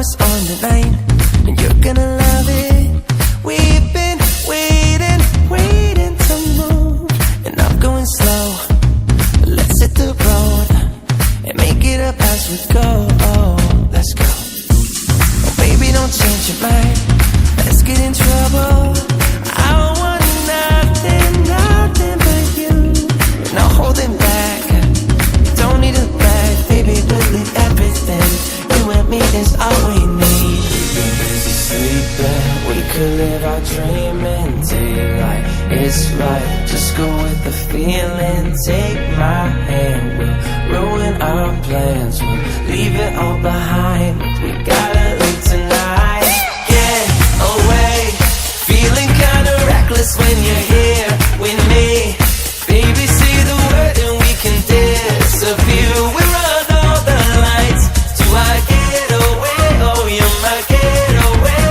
it's on tonight, and you're gonna love it. We've been waiting to move, and I'm going slow. Let's hit the road and make it up as we go. Oh, let's go. Oh, baby, don't change your mind. Let's get in trouble. I want nothing but you. No holding back. Don't need a bag, baby. We'll leave everything. You and me is all we need. We've been busy sleeping. We could live our dream in daylight. It's right. Just go with the feeling. Take my hand. We'll ruin our plans. We'll leave it all behind. We gotta leave tonight. Get away. Feeling kinda reckless when you're here with me. Baby, say the word and we can disappear. We run all the lights to our getaway. Oh, you're my getaway.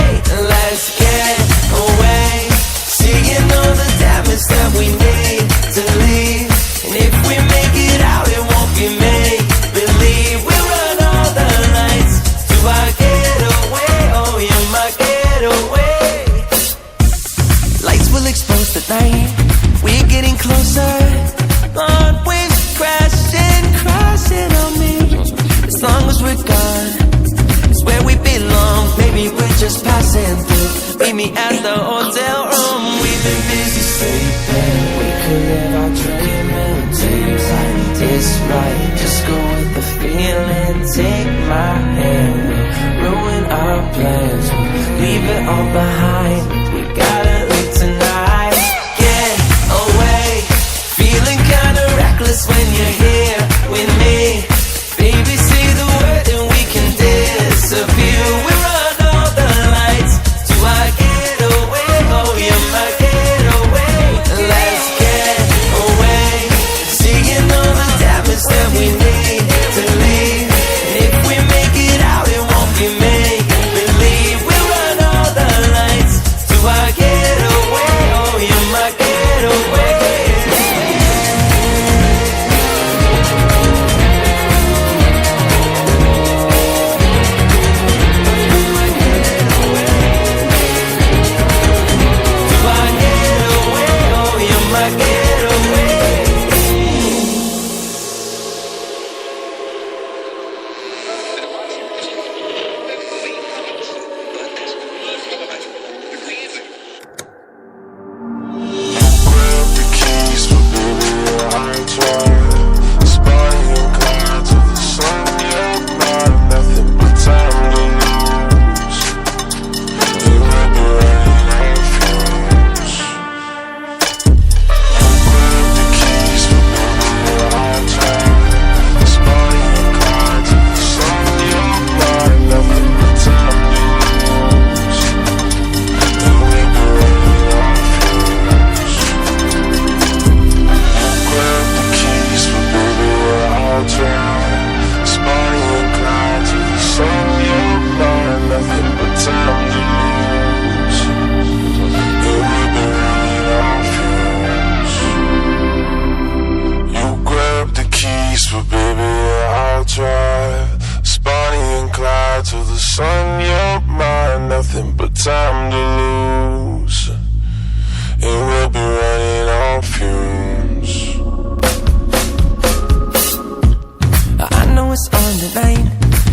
Let's get away. Seeing all the damage that we need to leave. And if we make it out, it won't be make believe. We run all the lights to our getaway. Oh, you're my getaway. Lights will expose the night. We're getting closer. On waves crashing on me. As long as we're gone, it's where we belong. Maybe we're just passing through. Meet me at the hotel room. We've been busy sleeping. We could live our dream in daylight. It's right. Just go with the feeling. Take my hand. We'll ruin our plans. We'll leave it all behind. We gotta leave tonight. Get away. Feeling kinda reckless when you're here with me. Baby, say the word and we can disappear. We run all the lights to our getaway. Oh, you're my getaway. Let's get away. Seeing all the damage that we need to leave. And if we make it out, it won't be make believe. We run all the lights to our getaway. Oh, you're my getaway.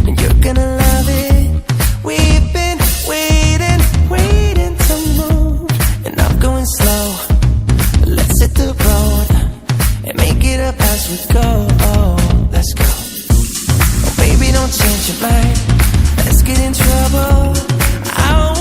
And you're gonna love it. We've been waiting to move, and I'm going slow. Let's hit the road and make it up as we go. Oh, let's go. Oh, baby, don't change your mind. Let's get in trouble. I